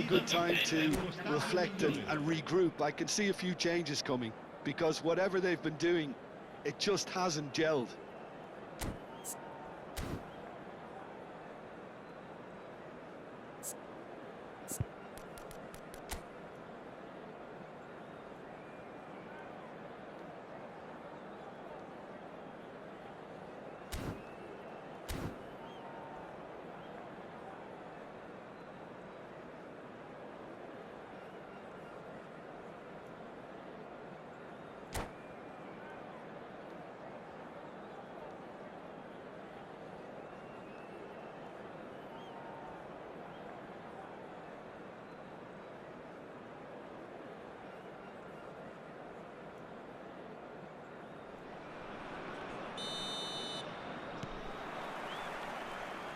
good time to reflect and regroup. I can see a few changes coming, because whatever they've been doing, it just hasn't gelled.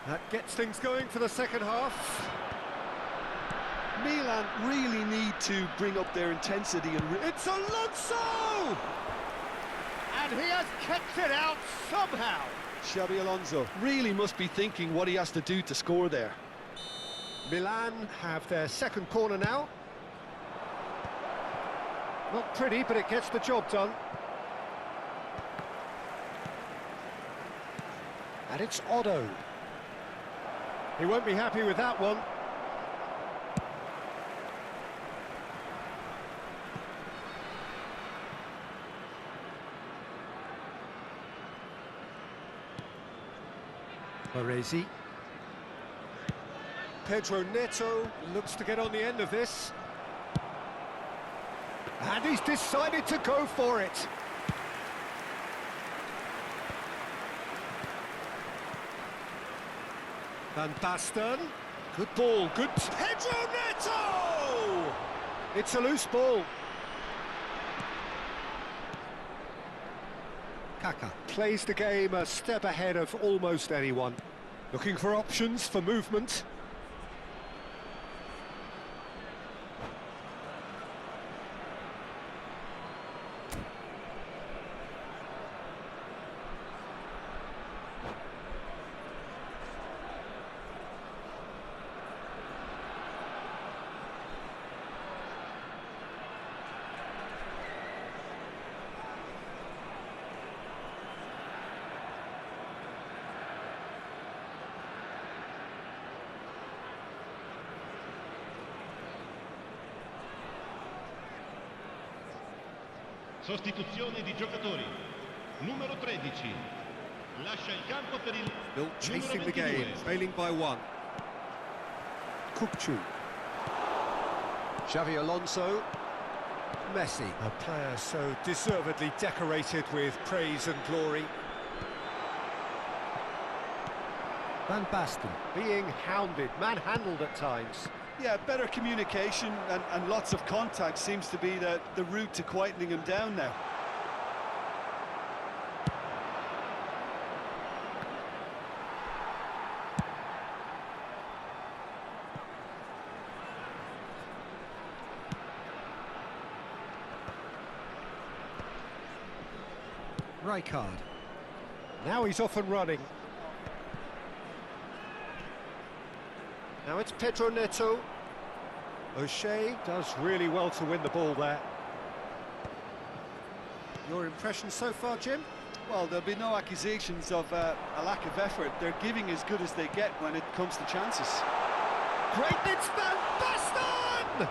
That gets things going for the second half. Milan really need to bring up their intensity and... It's Alonso! And he has kept it out somehow. Xabi Alonso really must be thinking what he has to do to score there. Milan have their second corner now. Not pretty, but it gets the job done. And it's Otto. He won't be happy with that one. Baresi. Pedro Neto looks to get on the end of this. And he's decided to go for it. Van Basten. Good ball, good... Pedro Neto! It's a loose ball. Kaka plays the game a step ahead of almost anyone. Looking for options for movement. Sostituzione di giocatori. Numero 13. Lascia il campo per il Built chasing numero the game, 22. failing by one. Kukcu. Xavi Alonso. Messi. A player so deservedly decorated with praise and glory. Van Basten being hounded, manhandled at times. Yeah, better communication and lots of contact seems to be the route to quietening him down now. Rijkaard. Now he's off and running. Now it's Pedro Neto. O'Shea does really well to win the ball there. Your impression so far, Jim? Well, there'll be no accusations of a lack of effort. They're giving as good as they get when it comes to chances. Great, it's Van Basten!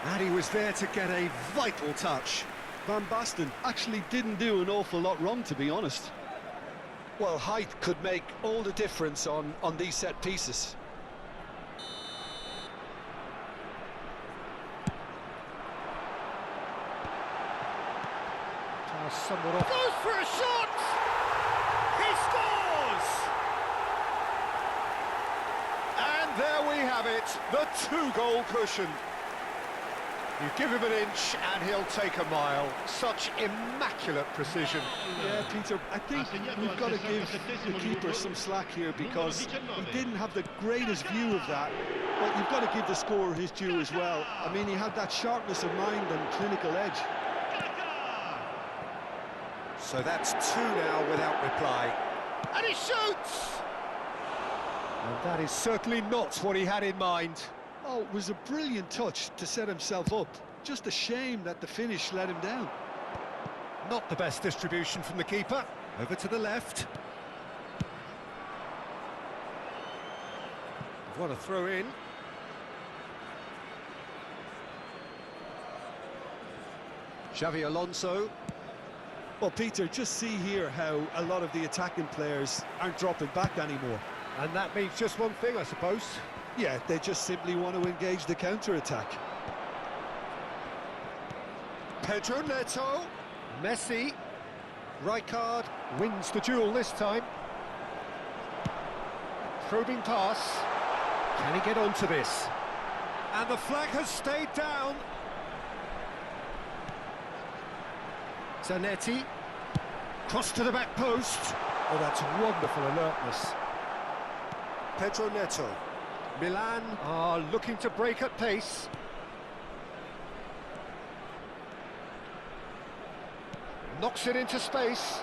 And he was there to get a vital touch. Van Basten actually didn't do an awful lot wrong, to be honest. Well, height could make all the difference on these set pieces. Somewhat off. Goes for a shot! He scores! And there we have it, the two-goal cushion. You give him an inch and he'll take a mile. Such immaculate precision. Yeah, Peter, I think we've got to give the keeper some slack here, because he didn't have the greatest view of that. But you've got to give the scorer his due as well. I mean, he had that sharpness of mind and clinical edge. So that's two now without reply. And he shoots! And that is certainly not what he had in mind. Oh, it was a brilliant touch to set himself up. Just a shame that the finish let him down. Not the best distribution from the keeper. Over to the left. What a throw in. Xavi Alonso. Well, Peter, just see here how a lot of the attacking players aren't dropping back anymore. And that means just one thing, I suppose. Yeah, they just simply want to engage the counter-attack. Pedro Neto. Messi. Rijkaard wins the duel this time. Probing pass. Can he get onto this? And the flag has stayed down. Zanetti. Cross to the back post. Oh, that's wonderful alertness. Pedro Neto. Milan are looking to break at pace. Knocks it into space.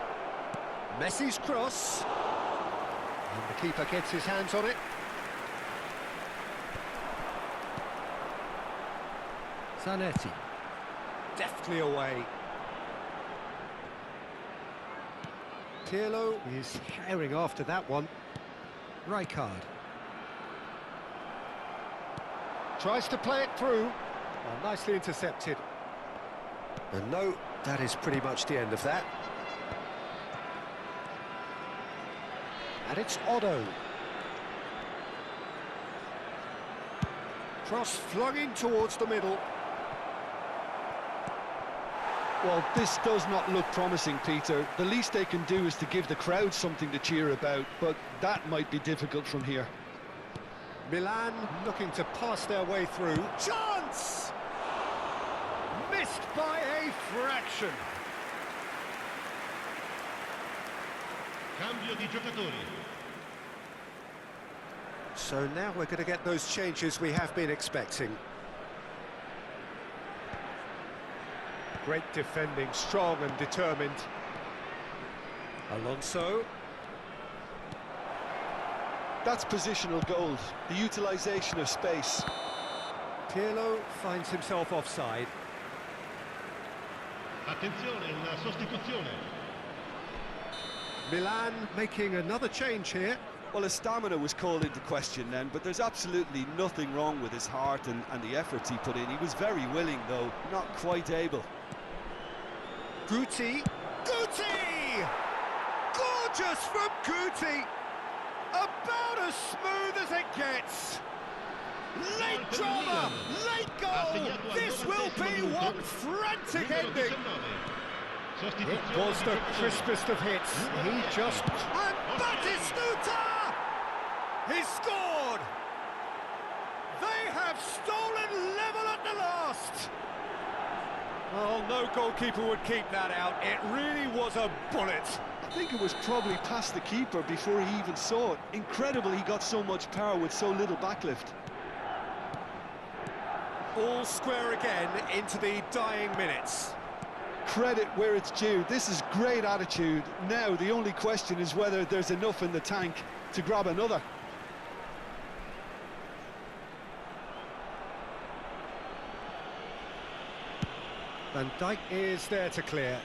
Messi's cross. And the keeper gets his hands on it. Zanetti. Deftly away. Pirlo is herring after that one. Rijkaard. Tries to play it through. Oh, nicely intercepted. And no, that is pretty much the end of that. And it's Otto. Cross flung in towards the middle. Well, this does not look promising, Peter. The least they can do is to give the crowd something to cheer about, but that might be difficult from here. Milan looking to pass their way through. Chance! Missed by a fraction. Cambio di giocatori. So now we're going to get those changes we have been expecting. Great defending, strong and determined. Alonso. That's positional gold, the utilisation of space. Pirlo finds himself offside. Attenzione, una sostituzione. Milan making another change here. Well, his stamina was called into question then, but there's absolutely nothing wrong with his heart and the efforts he put in. He was very willing, though, not quite able. Guti. Guti! Gorgeous from Guti! About as smooth as it gets. Late drama, late goal. This will be one frantic ending. It was the crispest of hits. He just... And Batistuta! He scored! They have stolen level at the last. Well, no goalkeeper would keep that out. It really was a bullet. I think it was probably past the keeper before he even saw it. Incredible he got so much power with so little backlift. All square again into the dying minutes. Credit where it's due. This is great attitude. Now the only question is whether there's enough in the tank to grab another. Van Dijk is there to clear.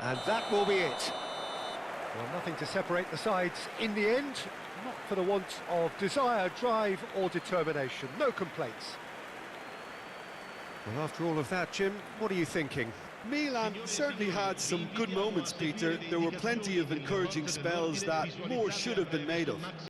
And that will be it. Well, nothing to separate the sides in the end. Not for the want of desire, drive or determination. No complaints. Well, after all of that, Jim, what are you thinking? Milan certainly had some good moments, Peter. There were plenty of encouraging spells that more should have been made of.